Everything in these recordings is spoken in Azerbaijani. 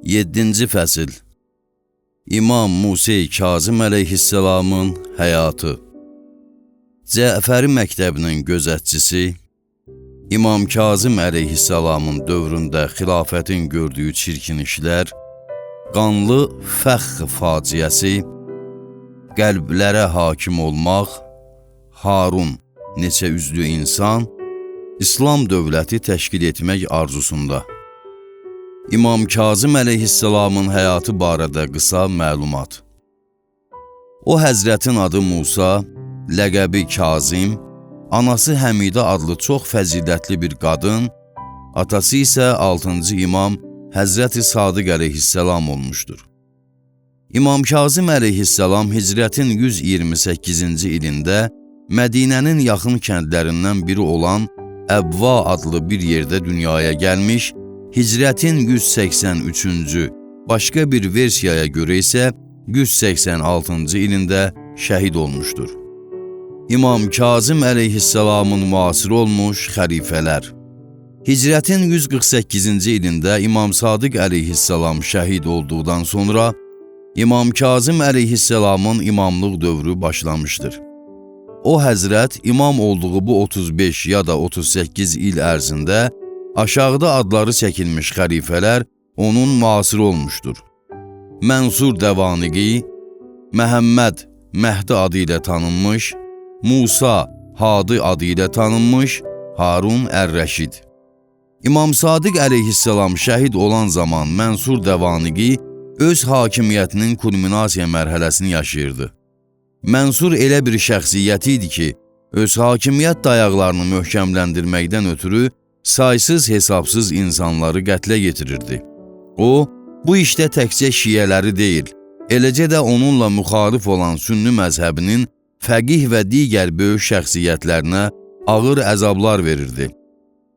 7-ci fəsil İmam Musa Kazım əleyhisselamın həyatı. Cəfəri məktəbinin gözətçisi, İmam Kazım əleyhisselamın dövründə xilafətin gördüyü çirkin işlər, qanlı fəxr faciəsi, qəlblərə hakim olmaq, Harun neçə üzlü insan, İslam dövləti təşkil etmək arzusunda. İmam Kazım əleyhisselamın həyatı barədə qısa məlumat. O həzrətin adı Musa, ləqəbi Kazım, anası Həmidə adlı çox fəzilətli bir qadın, atası isə 6-cı imam Həzrəti Sadiq əleyhisselam olmuşdur. İmam Kazım əleyhisselam hicrətin 128-ci ilində Mədinənin yaxın kəndlərindən biri olan Əbva adlı bir yerdə dünyaya gəlmiş, hicrətin 183-cü, başqa bir versiyaya görə isə 186-cı ilində şəhid olmuşdur. İmam Kazım əleyhisselamın müasir olmuş xəlifələr. Hicrətin 148-ci ilində İmam Sadiq əleyhisselam şəhid olduqdan sonra İmam Kazım əleyhisselamın imamlıq dövrü başlamışdır. O həzrət imam olduğu bu 35 ya da 38 il ərzində aşağıda adları çəkilmiş xəlifələr onun müasir olmuşdur. Mənsur Dəvaniqi, Məhəmməd Məhdi adı ilə tanınmış, Musa Hadi adı ilə tanınmış, Harun Ər-Rəşid. İmam Sadiq əleyhisselam şəhid olan zaman Mənsur Dəvaniqi öz hakimiyyətinin kulminasiya mərhələsini yaşayırdı. Mənsur elə bir şəxsiyyət idi ki, öz hakimiyyət dayaqlarını möhkəmləndirməkdən ötürü saysız hesabsız insanları qətlə yetirirdi. O, bu işdə təkcə şiyələri deyil, eləcə də onunla müxalif olan sünni məzhəbinin fəqih və digər böyük şəxsiyyətlərinə ağır əzablar verirdi.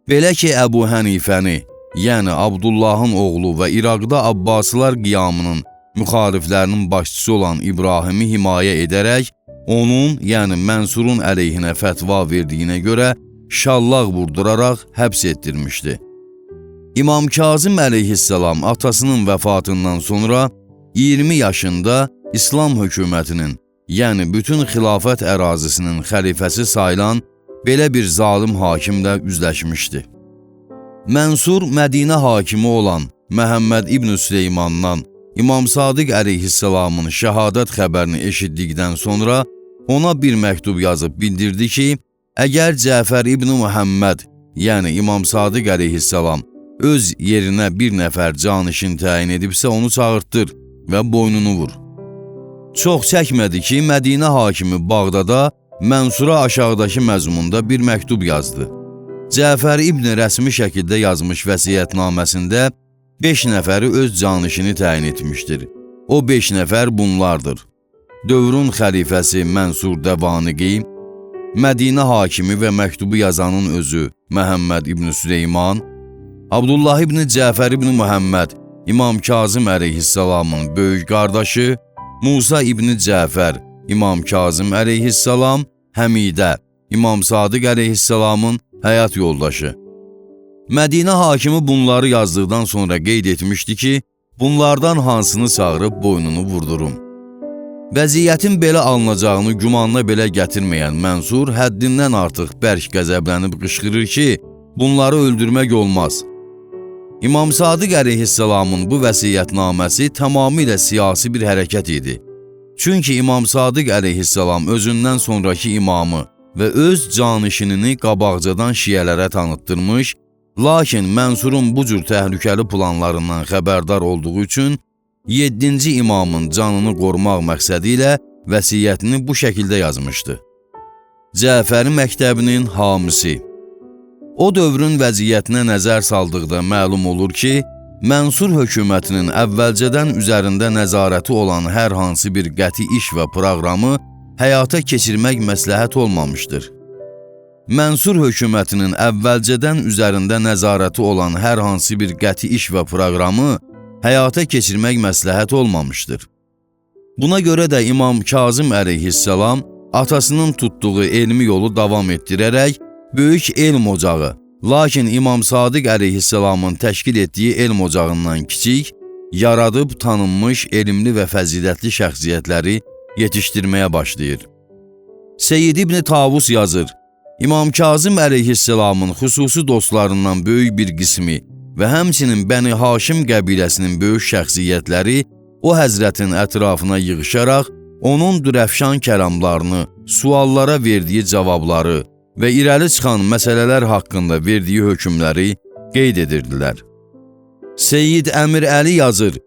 Belə ki, Əbu Hənifəni, yəni Abdullahın oğlu və İraqda Abbasılar qiyamının müxaliflərinin başçısı olan İbrahimi himayə edərək, onun, yəni Mənsurun əleyhinə fətva verdiyinə görə şallaq vurduraraq həbs etdirmişdi. İmam Kazım əleyhisselam atasının vəfatından sonra 20 yaşında İslam hökumətinin, yəni bütün xilafət ərazisinin xəlifəsi sayılan belə bir zalim hakimlə üzləşmişdi. Mənsur Mədinə hakimi olan Məhəmməd İbn Süleymandan İmam Sadiq əleyhisselamın şəhadət xəbərini eşitdikdən sonra ona bir məktub yazıb bildirdi ki, əgər Cəfər İbn Məhəmməd, yəni İmam Sadiq əleyhisselam, öz yerinə bir nəfər canişin təyin edibsə onu çağırtdır və boynunu vur. Çox çəkmədi ki, Mədinə hakimi Bağdada Mənsura aşağıdakı məzmunda bir məktub yazdı. Cəfər İbn rəsmi şəkildə yazmış vəsiyyətnaməsində 5 nəfəri öz canişini təyin etmişdir. O 5 nəfər bunlardır: dövrün xəlifəsi Mənsur Dəvaniqi, Mədinə hakimi və məktubu yazanın özü Məhəmməd İbn Süleyman, Abdullah İbn Cəfər İbn Məhəmməd, İmam Kazım əleyhisselamın böyük qardaşı, Musa İbn Cəfər, İmam Kazım əleyhisselam, Həmidə, İmam Sadiq əleyhisselamın həyat yoldaşı. Mədinə hakimi bunları yazdıqdan sonra qeyd etmişdi ki, bunlardan hansını çağırıb boynunu vurdurum. Vəziyyətin belə alınacağını gümanına belə gətirməyən Mənsur həddindən artıq bərk qəzəblənib qışqırır ki, bunları öldürmək olmaz. İmam Sadiq əleyhisselamın bu vəsiyyətnaməsi tamamilə siyasi bir hərəkət idi. Çünki İmam Sadiq əleyhisselam özündən sonraki imamı və öz canişinini qabaqcadan şiyələrə tanıtdırmış, lakin Mənsurun bu cür təhlükəli planlarından xəbərdar olduğu üçün 7-ci imamın canını qorumaq məqsədi ilə vəsiyyətini bu şəkildə yazmışdı. Cəfəri məktəbinin hamisi. O dövrün vəziyyətinə nəzər saldıqda məlum olur ki, Mənsur hökumətinin əvvəlcədən üzərində nəzarəti olan hər hansı bir qəti iş və proqramı həyata keçirmək məsləhət olmamışdır. Mənsur hökumətinin əvvəlcədən üzərində nəzarəti olan hər hansı bir qəti iş və proqramı həyata keçirmək məsləhət olmamışdır. Buna görə də İmam Kazım əleyhisselam atasının tutduğu elmi yolu davam etdirərək böyük elm ocağı, lakin İmam Sadiq əleyhisselamın təşkil etdiyi elm ocağından kiçik, yaradıb tanınmış, elmli və fəzilətli şəxsiyyətləri yetişdirməyə başlayır. Seyyid İbn Tavus yazır, İmam Kazım əleyhisselamın xüsusi dostlarından böyük bir qismi və həmçinin Bəni Haşim qəbiləsinin böyük şəxsiyyətləri o həzrətin ətrafına yığışaraq onun dürəfşan kəlamlarını, suallara verdiyi cavabları və irəli çıxan məsələlər haqqında verdiyi hökmləri qeyd edirdilər. Seyyid Əmir Əli yazır,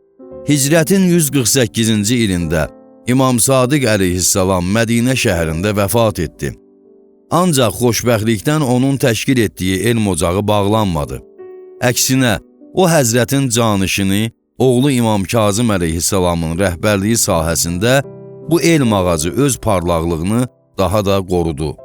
Hicrətin 148-ci ilində İmam Sadiq əleyhissalam Mədinə şəhərində vəfat etdi. Ancaq xoşbəxtlikdən onun təşkil etdiyi elm ocağı bağlanmadı. Əksinə, o həzrətin canişini, oğlu İmam Kazım əleyhissalamın rəhbərliyi sahəsində bu elm ağacı öz parlaqlığını daha da qorudu.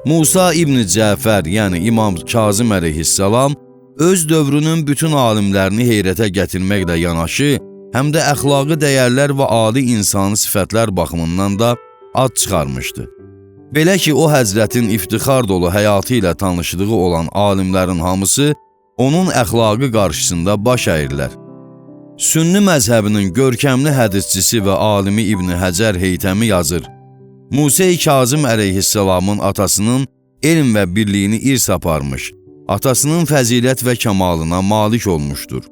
Musa İbn Cəfər, yəni İmam Kazım əleyhissalam, öz dövrünün bütün alimlərini heyrətə gətirməklə yanaşı, həm də əxlaqi dəyərlər və âli insani sifətlər baxımından da ad çıxarmışdı. Belə ki, o həzrətin iftixar dolu həyatı ilə tanışlığı olan alimlərin hamısı onun əxlaqı qarşısında baş əyirlər. Sünni məzhəbinin görkəmli hədisçisi və alimi İbn Həcər Heytəmi yazır, Musa-i Kazım əleyhissalamın atasının elm və birliyini irs aparmış, atasının fəzilət və kəmalına malik olmuşdur.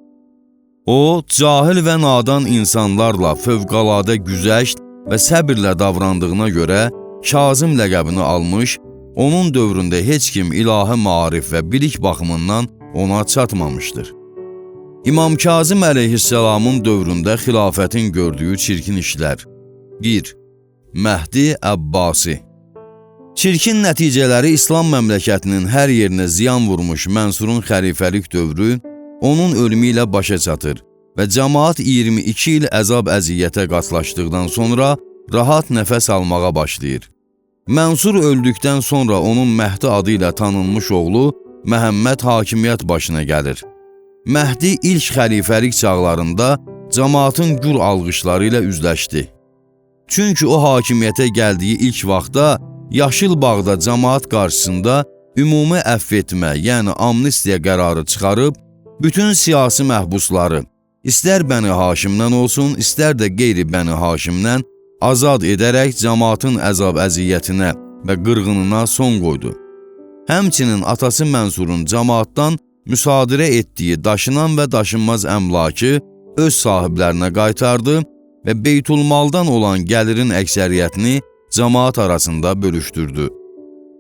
O, cahil və nadan insanlarla fövqəladə güzəşt və səbirlə davrandığına görə Kazım ləqəbini almış, onun dövründə heç kim ilahi maarif və bilik baxımından ona çatmamışdır. İmam Kazım əleyhissalamın dövründə xilafətin gördüyü çirkin işlər. 1. Məhdi Əbbasi. Çirkin nəticələri İslam məmləkətinin hər yerinə ziyan vurmuş Mənsurun xəlifəlik dövrü onun ölümü ilə başa çatır və cəmaat 22 il əzab-əziyyətə qatlaşdıqdan sonra rahat nəfəs almağa başlayır. Mənsur öldükdən sonra onun Məhdi adı ilə tanınmış oğlu Məhəmməd hakimiyyət başına gəlir. Məhdi ilk xəlifəlik çağlarında cəmaatın gür alqışları ilə üzləşdi. Çünki o hakimiyyətə gəldiyi ilk vaxtda Yaşıl Bağda cəmaat qarşısında ümumi əfv etmə, yəni amnistiya qərarı çıxarıb, bütün siyasi məhbusları, istər Bəni Haşimdən olsun, istər də qeyri Bəni Haşimdən azad edərək cəmaatın əzab-əziyyətinə və qırğınına son qoydu. Həmçinin atası Mənsurun cəmaatdan müsadirə etdiyi daşınan və daşınmaz əmlakı öz sahiblərinə qaytardı və Beytulmaldan olan gəlirin əksəriyyətini cəmaat arasında bölüşdürdü.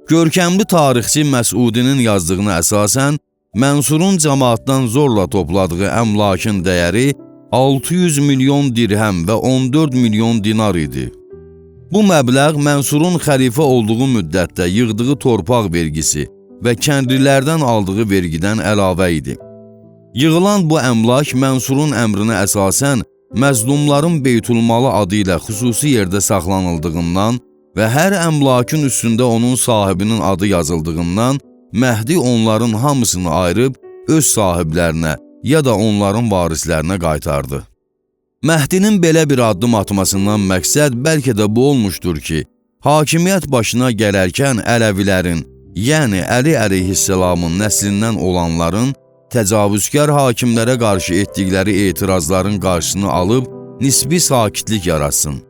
Görkəmli tarixçi Məsudinin yazdığına əsasən, Mənsurun cəmaatdan zorla topladığı əmlakın dəyəri 600 milyon dirhəm və 14 milyon dinar idi. Bu məbləğ Mənsurun xəlifə olduğu müddətdə yığdığı torpaq vergisi və kəndlilərdən aldığı vergidən əlavə idi. Yığılan bu əmlak Mənsurun əmrinə əsasən məzlumların Beytulmalı adı ilə xüsusi yerdə saxlanıldığından və hər əmlakın üstündə onun sahibinin adı yazıldığından Məhdi onların hamısını ayırıb öz sahiblərinə ya da onların varislərinə qaytardı. Məhdinin belə bir addım atmasından məqsəd bəlkə də bu olmuşdur ki, hakimiyyət başına gələrkən Ələvilərin, yəni Əli əleyhissalamın nəslindən olanların təcavüzkar hakimlərə qarşı etdikləri etirazların qarşısını alıb nisbi sakitlik yaratsın.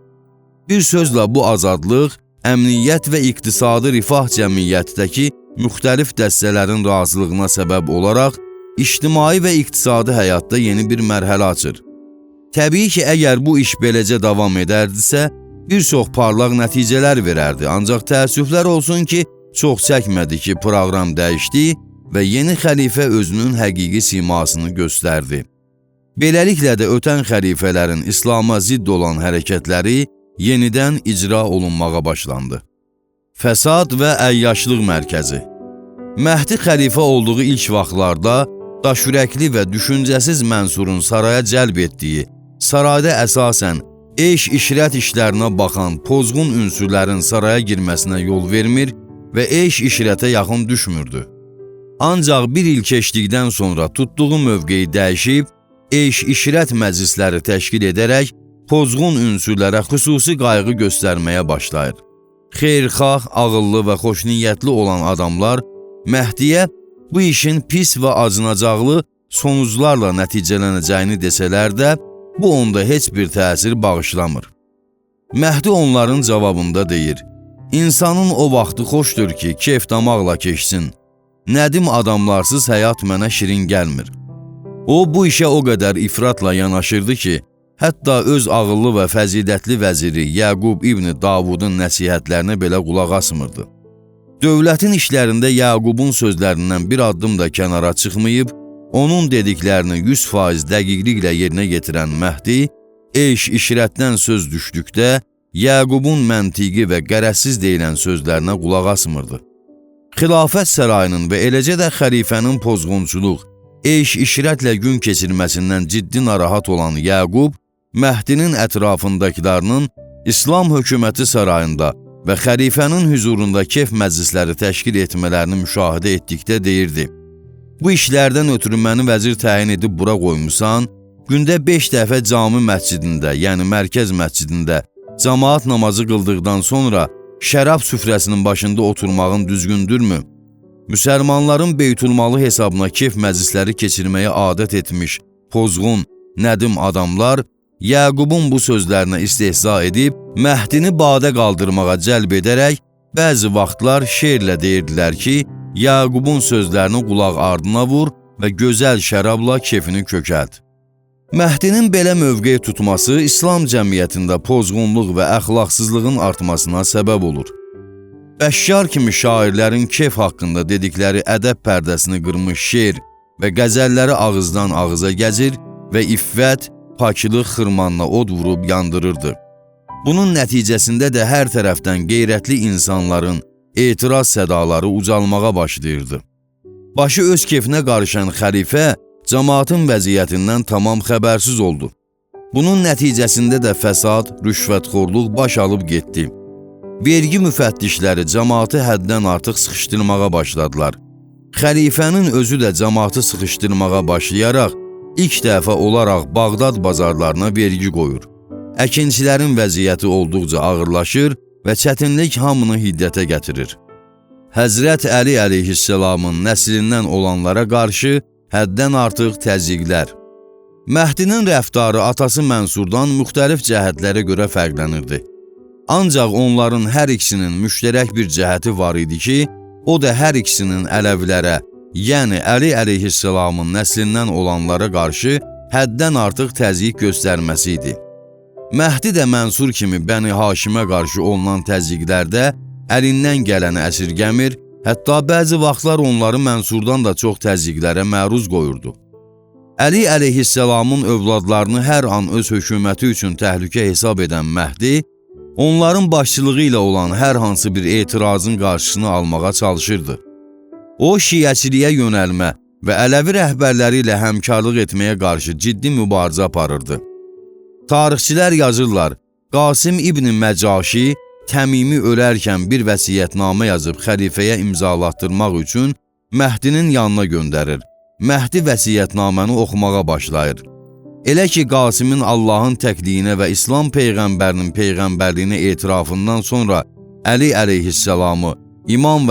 Bir sözlə bu azadlıq, əmniyyət və iqtisadi rifah cəmiyyətdəki müxtəlif dəstələrin razılığına səbəb olaraq ictimai və iqtisadi həyatda yeni bir mərhələ açır. Təbii ki, əgər bu iş beləcə davam edərdisə, bir çox parlaq nəticələr verərdi, ancaq təəssüflər olsun ki, çox çəkmədi ki, proqram dəyişdi və yeni xəlifə özünün həqiqi simasını göstərdi. Beləliklə də ötən xəlifələrin İslama zidd olan hərəkətləri yenidən icra olunmağa başlandı. Fəsad və əyyaşlıq mərkəzi. Məhdi xəlifə olduğu ilk vaxtlarda daşürəkli və düşüncəsiz Mənsurun saraya cəlb etdiyi, sarayda əsasən eş-işrət işlərinə baxan pozğun ünsürlərin saraya girməsinə yol vermir və eş-işrətə yaxın düşmürdü. Ancaq bir il keçdikdən sonra tutduğu mövqeyi dəyişib, eş-işrət məclisləri təşkil edərək pozğun ünsürlərə xüsusi qayğı göstərməyə başlayır. Xeyirxah, ağıllı və xoşniyyətli olan adamlar Məhdiyə bu işin pis və acınacaqlı sonuclarla nəticələnəcəyini desələr də, bu onda heç bir təsir bağışlamır. Məhdi onların cavabında deyir, İnsanın o vaxtı xoşdur ki, keyf damaqla keçsin. Nədim adamlarsız həyat mənə şirin gəlmir. O, bu işə o qədər ifratla yanaşırdı ki, hətta öz ağıllı və fəzilətli vəziri Yaqub İbni Davudun nəsihətlərinə belə qulaq asmırdı. Dövlətin işlərində Yaqubun sözlərindən bir addım da kənara çıxmayıb, onun dediklərini 100% dəqiqliklə yerinə getirən Məhdi, eş-işrətdən söz düşdükdə, Yaqubun məntiqi və qərəzsiz deyilən sözlərinə qulaq asmırdı. Xilafət sarayının və eləcə də xəlifənin pozğunçuluq, eş-işrətlə gün keçirməsindən ciddi narahat olan Yaqub, Məhdinin ətrafındakilərinin İslam hökuməti sarayında və xəlifənin hüzurunda keyf məclisləri təşkil etmələrini müşahidə etdikdə deyirdi, bu işlərdən ötürü məni vəzir təyin edib bura qoymusan, gündə 5 dəfə cami məscidində, yəni mərkəz məscidində, camaat namazı qıldıqdan sonra şərab süfrəsinin başında oturmağın düzgündürmü? Müsəlmanların beytulmalı hesabına keyf məclisləri keçirməyə adət etmiş, pozğun, nədim adamlar Yaqubun bu sözlərinə istehza edib, Məhdini badə qaldırmağa cəlb edərək, bəzi vaxtlar şeirlə deyirdilər ki, Yaqubun sözlərini qulaq ardına vur və gözəl şərabla keyfini kökəlt. Məhdinin belə mövqe tutması İslam cəmiyyətində pozğunluq və əxlaqsızlığın artmasına səbəb olur. Bəşşar kimi şairlərin keyf haqqında dedikləri ədəb pərdəsini qırmış şeir və qəzəlləri ağızdan ağıza gəzir və iffət, pakılıq xırmanla od vurub yandırırdı. Bunun nəticəsində də hər tərəfdən qeyrətli insanların etiraz sədaları ucalmağa başlayırdı. Başı öz keyfinə qarışan xəlifə, cəmaatın vəziyyətindən tamam xəbərsiz oldu. Bunun nəticəsində də fəsad, rüşvətxorluq baş alıb getdi. Vergi müfəttişləri cəmaatı həddən artıq sıxışdırmağa başladılar. Xəlifənin özü də cəmaatı sıxışdırmağa başlayaraq, ilk dəfə olaraq Bağdad bazarlarına vergi qoyur. Əkinçilərin vəziyyəti olduqca ağırlaşır və çətinlik hamını hiddətə gətirir. Həzrət Əli əleyhisselamın nəslindən olanlara qarşı həddən artıq təzyiqlər. Məhdinin rəftarı atası Mənsurdan müxtəlif cəhətlərə görə fərqlənirdi. Ancaq onların hər ikisinin müştərək bir cəhəti var idi ki, o da hər ikisinin Ələvilərə, yəni Əli əleyhisselamın nəslindən olanlara qarşı həddən artıq təzyiq göstərməsi idi. Məhdi də Mənsur kimi Bəni Haşimə qarşı olunan təzyiqlərdə əlindən gələni əsirgəmir, hətta bəzi vaxtlar onları Mənsurdan da çox təzyiqlərə məruz qoyurdu. Əli əleyhisselamın övladlarını hər an öz hökuməti üçün təhlükə hesab edən Məhdi, onların başçılığı ilə olan hər hansı bir etirazın qarşısını almağa çalışırdı. O, şiəçiliyə yönəlmə və Ələvi rəhbərləri ilə həmkarlıq etməyə qarşı ciddi mübarizə aparırdı. Tarixçilər yazırlar, Qasim İbn Məcaşi Təmimi ölərkən bir vəsiyyətnamə yazıb xəlifəyə imzalatdırmaq üçün Məhdinin yanına göndərir. Məhdi vəsiyyətnaməni oxumağa başlayır. Elə ki, Qasimin Allahın təkliyinə və İslam Peyğəmbərinin Peyğəmbərliyinə etirafından sonra Əli əleyhisselamı İmam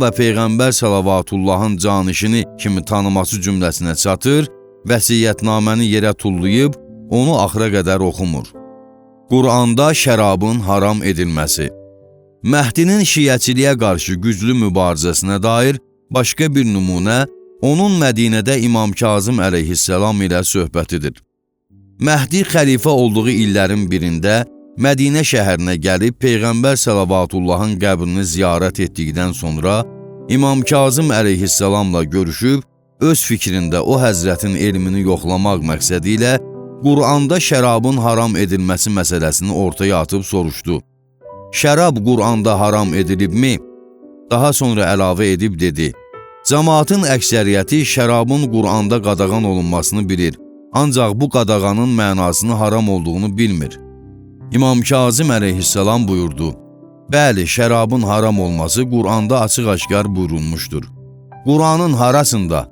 və Peyğəmbər salavatullahın canişini kimi tanıması cümləsinə çatır, vəsiyyətnaməni yerə tullayıb, onu axıra qədər oxumur. Quranda şərabın haram edilməsi. Məhdinin şiəçiliyə qarşı güclü mübarizəsinə dair başqa bir nümunə, onun Mədinədə İmam Kazım əleyhisselam ilə söhbətidir. Məhdi xəlifə olduğu illərin birində Mədinə şəhərinə gəlib Peyğəmbər salavatullahın qəbrini ziyarət etdikdən sonra İmam Kazım əleyhisselamla görüşüb, öz fikrində o həzrətin elmini yoxlamaq məqsədi ilə Quranda şərabın haram edilməsi məsələsini ortaya atıb soruşdu. Şərab Quranda haram edilibmi? Daha sonra əlavə edib dedi, cəmaatın əksəriyyəti şərabın Quranda qadağan olunmasını bilir, ancaq bu qadağanın mənasını haram olduğunu bilmir. İmam Kazım əleyhisselam buyurdu, bəli, şərabın haram olması Quranda açıq-aşkar buyurulmuşdur. Quranın harasında?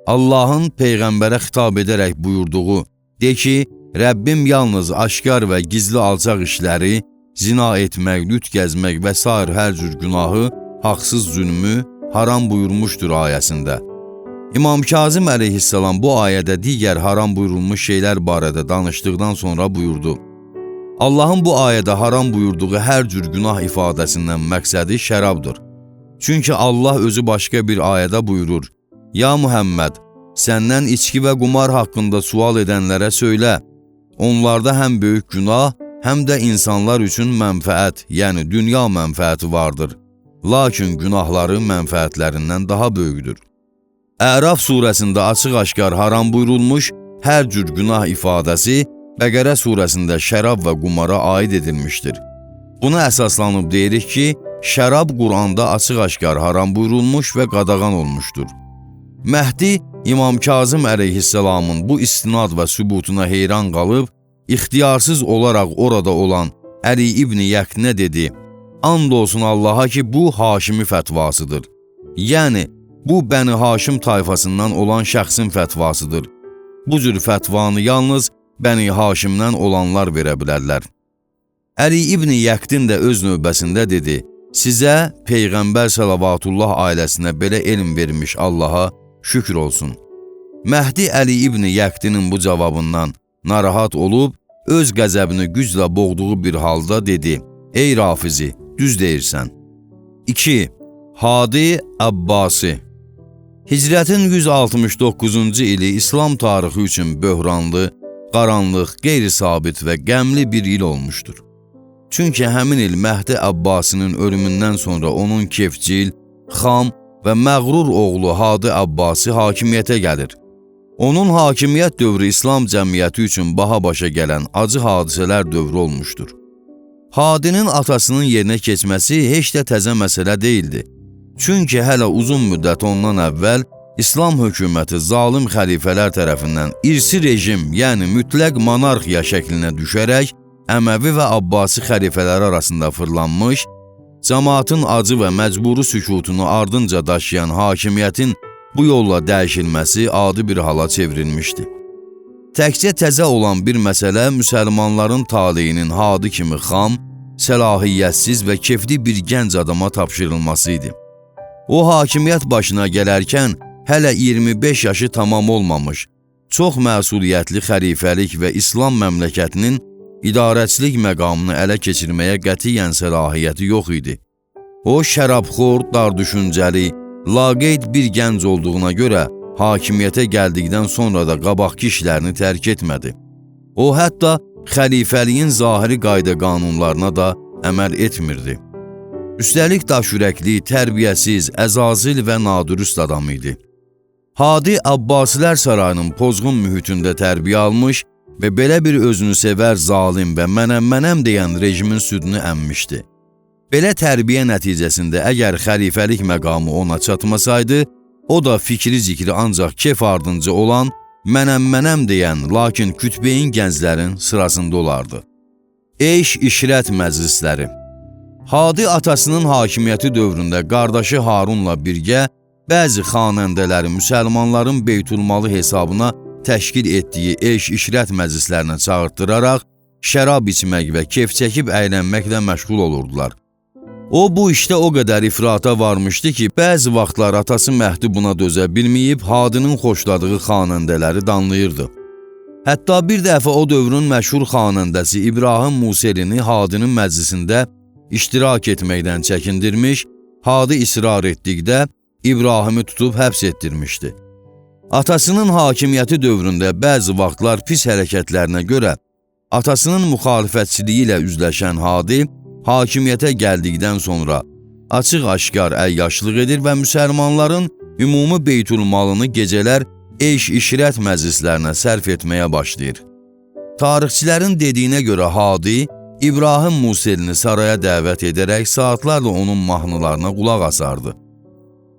Allahın Peyğəmbərə xitab edərək buyurduğu, de ki, Rəbbim yalnız aşkar və gizli alçaq işləri, zina etmək, lüt gəzmək və sair hər cür günahı, haqsız zülmü haram buyurmuşdur ayəsində. İmam Kazım əleyhissalam bu ayədə digər haram buyurulmuş şeylər barədə danışdıqdan sonra buyurdu: Allahın bu ayədə haram buyurduğu hər cür günah ifadəsindən məqsədi şərabdır. Çünki Allah özü başqa bir ayədə buyurur: Ya Muhammed, səndən içki və qumar haqqında sual edənlərə söylə, onlarda həm böyük günah, həm də insanlar üçün mənfəət, yəni dünya mənfəəti vardır. Lakin günahları mənfəətlərindən daha böyükdür. Əraf surəsində açıq-aşkar haram buyurulmuş hər cür günah ifadəsi Bəqərə surəsində şərab və qumara aid edilmişdir. Buna əsaslanıb deyirik ki, şərab Quranda açıq-aşkar haram buyurulmuş və qadağan olmuşdur. Məhdi İmam Kazım əleyhissalamın bu istinad və sübutuna heyran qalıb, ixtiyarsız olaraq orada olan Əli İbn Yəknə dedi: And olsun Allaha ki, bu Haşimi fətvasıdır. Yəni, bu Bəni Haşim tayfasından olan şəxsin fətvasıdır. Bu cür fətvanı yalnız Bəni Haşimdən olanlar verə bilərlər. Əli İbn Yəkdin də öz növbəsində dedi: Sizə Peyğəmbər Səlavatullah ailəsinə belə elm vermiş Allaha şükür olsun. Məhdi Əli İbn Yəkdinin bu cavabından narahat olub, öz qəzəbini güclə boğduğu bir halda dedi: Ey Rafizi, düz deyirsən. 2. Hadi Abbasi. Hicrətin 169-cu ili İslam tarixi üçün böhranlı, qaranlıq, qeyri-sabit və qəmli bir il olmuşdur. Çünki həmin il Məhdi Abbasinin ölümündən sonra onun kefcil, xam və məğrur oğlu Hadi Abbasi hakimiyyətə gəlir. Onun hakimiyyət dövrü İslam cəmiyyəti üçün baha başa gələn acı hadisələr dövrü olmuşdur. Hadinin atasının yerinə keçməsi heç də təzə məsələ deyildi. Çünki hələ uzun müddət ondan əvvəl İslam hökuməti zalim xəlifələr tərəfindən irsi rejim, yəni mütləq monarxiya şəklinə düşərək Əməvi və Abbasi xəlifələr arasında fırlanmış, cəmaatın acı və məcburi sükutunu ardınca daşıyan hakimiyyətin bu yolla dəyişilməsi adi bir hala çevrilmişdi. Təkcə təzə olan bir məsələ müsəlmanların taleyinin Hadi kimi xam, səlahiyyətsiz və kefli bir gənc adama tapşırılması idi. O hakimiyyət başına gələrkən hələ 25 yaşı tamam olmamış, çox məsuliyyətli xəlifəlik və İslam məmləkətinin idarəçilik məqamını ələ keçirməyə qətiyyən səlahiyyəti yox idi. O, şərabxor, dardüşüncəli, laqeyd bir gənc olduğuna görə hakimiyyətə gəldikdən sonra da qabaqki işlərini tərk etmədi. O, hətta xəlifəliyin zahiri qayda qanunlarına da əməl etmirdi. Üstəlik daşürəkli, tərbiyəsiz, əzazil və nadürüst adam idi. Hadi Abbasilər sarayının pozğun mühitində tərbiyə almış və belə bir özünü sevər zalim və mənəm deyən rejimin südünü əmmişdi. Belə tərbiyə nəticəsində əgər xəlifəlik məqamı ona çatmasaydı, o da fikri-zikri ancaq kef ardınca olan mənəm deyən, lakin kütbeyin gənclərin sırasında olardı. Eyş-işrət məclisləri. Hadi atasının hakimiyyəti dövründə qardaşı Harunla birgə bəzi xanəndələri müsəlmanların beytulmalı hesabına təşkil etdiyi eyş-işrət məclislərinə çağırtdıraraq şərab içmək və kef çəkib əylənməklə məşğul olurdular. O, bu işdə o qədər ifrata varmışdı ki, bəzi vaxtlar atası Məhdi buna dözə bilməyib, Hadinin xoşladığı xanəndələri danlayırdı. Hətta bir dəfə o dövrün məşhur xanəndəsi İbrahim Muselini Hadinin məclisində iştirak etməkdən çəkindirmiş, Hadi israr etdikdə İbrahimi tutub həbs etdirmişdi. Atasının hakimiyyəti dövründə bəzi vaxtlar pis hərəkətlərinə görə atasının müxalifətçiliyi ilə üzləşən Hadi, hakimiyyətə gəldikdən sonra açıq-aşkar əyyaşlıq edir və müsəlmanların ümumi beytulmalını gecələr eyş-işrət məclislərinə sərf etməyə başlayır. Tarixçilərin dediyinə görə Hadi, İbrahim Muselini saraya dəvət edərək saatlarla onun mahnılarına qulaq asardı.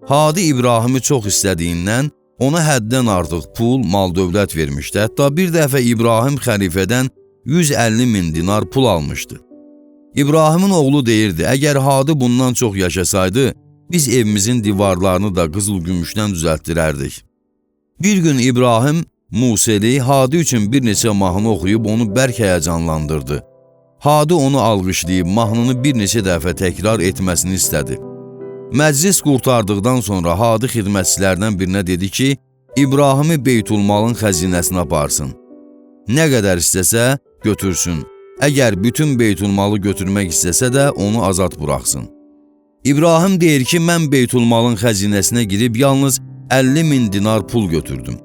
Hadi İbrahimi çox istədiyindən ona həddən artıq pul, mal-dövlət vermişdi. Hətta bir dəfə İbrahim xəlifədən 150 min dinar pul almışdı. İbrahimin oğlu deyirdi, əgər Hadi bundan çox yaşasaydı, biz evimizin divarlarını da qızıl-gümüşdən düzəltdirərdik. Bir gün İbrahim Museli Hadi üçün bir neçə mahnı oxuyub onu bərk həyəcanlandırdı. Hadi onu alqışlayıb mahnını bir neçə dəfə təkrar etməsini istədi. Məclis qurtardıqdan sonra Hadi xidmətçilərdən birinə dedi ki, İbrahimi Beytulmalın xəzinəsinə aparsın. Nə qədər istəsə götürsün. Əgər bütün Beytulmalı götürmək istəsə də onu azad buraxsın. İbrahim deyir ki, mən Beytulmalın xəzinəsinə girib yalnız 50.000 dinar pul götürdüm.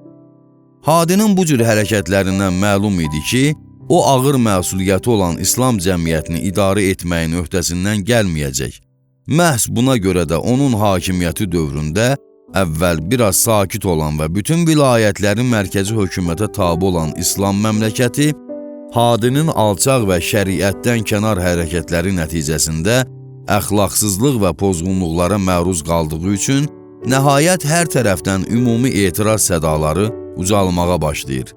Hadinin bu cür hərəkətlərindən məlum idi ki, o ağır məsuliyyəti olan İslam cəmiyyətini idarə etməyin öhdəsindən gəlməyəcək. Məhz buna görə də onun hakimiyyəti dövründə əvvəl biraz sakit olan və bütün vilayətlərin mərkəzi hökumətə tabe olan İslam məmləkəti, Hadinin alçaq və şəriətdən kənar hərəkətləri nəticəsində əxlaqsızlıq və pozğunluqlara məruz qaldığı üçün nəhayət hər tərəfdən ümumi etiraz sədaları ucalmağa başlayır.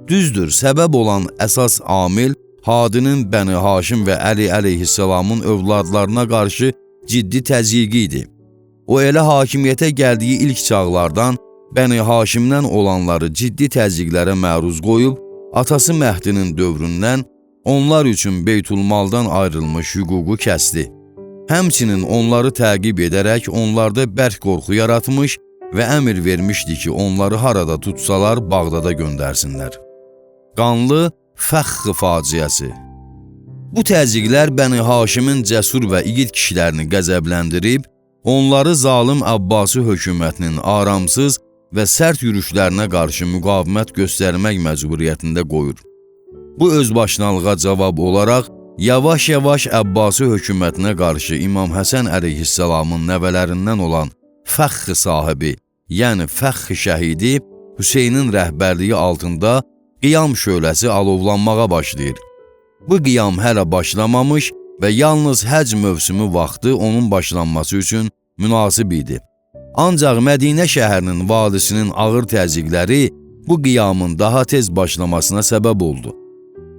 Düzdür, səbəb olan əsas amil Hadinin Bəni Haşim və Əli əleyhissalamın övladlarına qarşı ciddi təzyiqi idi. O elə hakimiyyətə gəldiyi ilk çağlardan Bəni Haşimdən olanları ciddi təzyiqlərə məruz qoyub, atası Məhdinin dövründən onlar üçün Beytulmaldan ayrılmış hüququ kəsdi. Həmçinin onları təqib edərək onlarda bərk qorxu yaratmış və əmr vermişdi ki, onları harada tutsalar Bağdada göndərsinlər. Qanlı Fəxx faciəsi. Bu təzyiqlər Bəni Haşimin cəsur və igid kişilərini qəzəbləndirib, onları zalım Abbasi hökumətinin aramsız və sərt yürüşlərinə qarşı müqavimət göstərmək məcburiyyətində qoyur. Bu özbaşınalığa cavab olaraq, yavaş-yavaş Abbasi hökumətinə qarşı İmam Həsən əleyhissalamın nəvələrindən olan Fəxx sahibi, yəni Fəxx şəhidi Hüseynin rəhbərliyi altında qiyam şöləsi alovlanmağa başlayır. Bu qiyam hələ başlamamış və yalnız həc mövsümü vaxtı onun başlanması üçün münasib idi. Ancaq Mədinə şəhərinin valisinin ağır təzyiqləri bu qiyamın daha tez başlamasına səbəb oldu.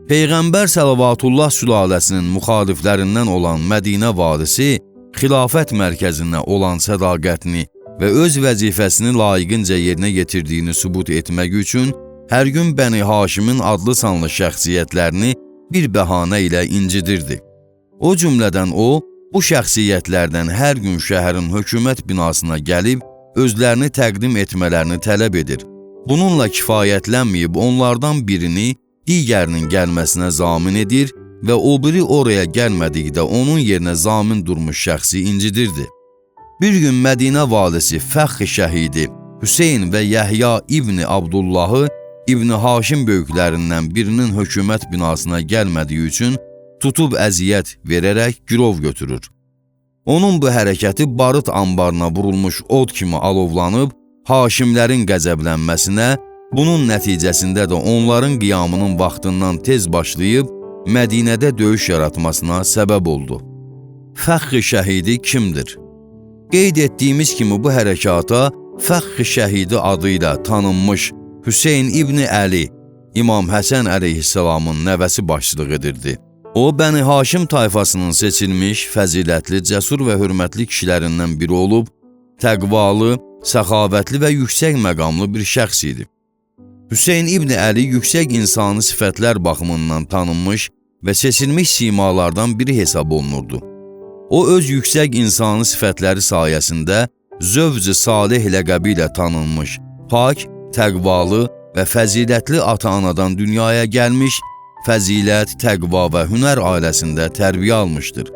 Peyğəmbər Səlavatullah sülaləsinin müxaliflərindən olan Mədinə valisi xilafət mərkəzinə olan sədaqətini və öz vəzifəsini layiqincə yerinə yetirdiyini sübut etmək üçün hər gün Bəni Haşimin adlı sanlı şəxsiyyətlərini bir bəhanə ilə incidirdi. O cümlədən o, bu şəxsiyyətlərdən hər gün şəhərin hökumət binasına gəlib, özlərini təqdim etmələrini tələb edir. Bununla kifayətlənməyib onlardan birini digərinin gəlməsinə zamin edir və o biri oraya gəlmədikdə onun yerinə zamin durmuş şəxsi incidirdi. Bir gün Mədinə valisi Fəxx şəhidi Hüseyn və Yəhya İbni Abdullahı İbni Haşim böyüklərindən birinin hökumət binasına gəlmədiyi üçün tutub əziyyət verərək girov götürür. Onun bu hərəkəti barıt anbarına vurulmuş od kimi alovlanıb, Haşimlərin qəzəblənməsinə, bunun nəticəsində də onların qiyamının vaxtından tez başlayıb, Mədinədə döyüş yaratmasına səbəb oldu. Fəxx şəhidi kimdir? Qeyd etdiyimiz kimi bu hərəkata Fəxx şəhidi adıyla tanınmış Hüseyn İbni Əli, İmam Həsən əleyhissalamın nəvəsi başçılıq edirdi. O, Bəni Haşim tayfasının seçilmiş, fəzilətli, cəsur və hörmətli kişilərindən biri olub, təqvalı, səxavətli və yüksək məqamlı bir şəxs idi. Hüseyn İbni Əli yüksək insani sifətlər baxımından tanınmış və seçilmiş simalardan biri hesab olunurdu. O, öz yüksək insani sifətləri sayəsində Zövc-i Salih ləqəbi ilə tanınmış, pak, təqvalı və fəzilətli ata-anadan dünyaya gəlmiş, fəzilət, təqva və hünər ailəsində tərbiyə almışdır.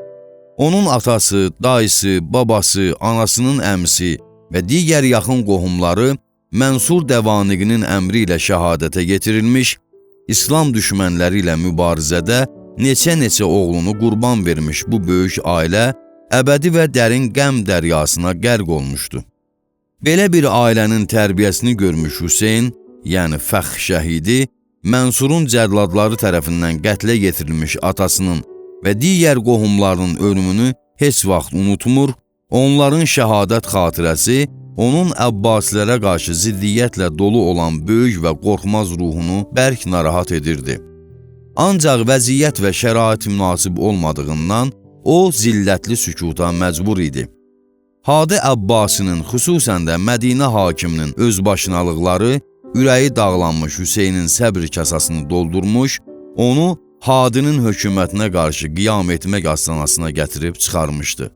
Onun atası, dayısı, babası, anasının əmsi və digər yaxın qohumları Mənsur Dəvaniqinin əmri ilə şəhadətə yetirilmiş, İslam düşmənləri ilə mübarizədə neçə-neçə oğlunu qurban vermiş bu böyük ailə əbədi və dərin qəm dəryasına qərq olmuşdu. Belə bir ailənin tərbiyəsini görmüş Hüseyn, yəni Fəxx şəhidi, Mənsurun cəlladları tərəfindən qətlə yetirilmiş atasının və digər qohumlarının ölümünü heç vaxt unutmur, onların şəhadət xatirəsi onun Abbasilərə qarşı ziddiyyətlə dolu olan böyük və qorxmaz ruhunu bərk narahat edirdi. Ancaq vəziyyət və şərait münasib olmadığından o zillətli sükuta məcbur idi. Hadi Abbasinin, xüsusən də Mədinə hakiminin özbaşınalıqları ürəyi dağlanmış Hüseynin səbr kasasını doldurmuş, onu Hadinin hökumətinə qarşı qiyam etmək astanasına gətirib çıxarmışdı.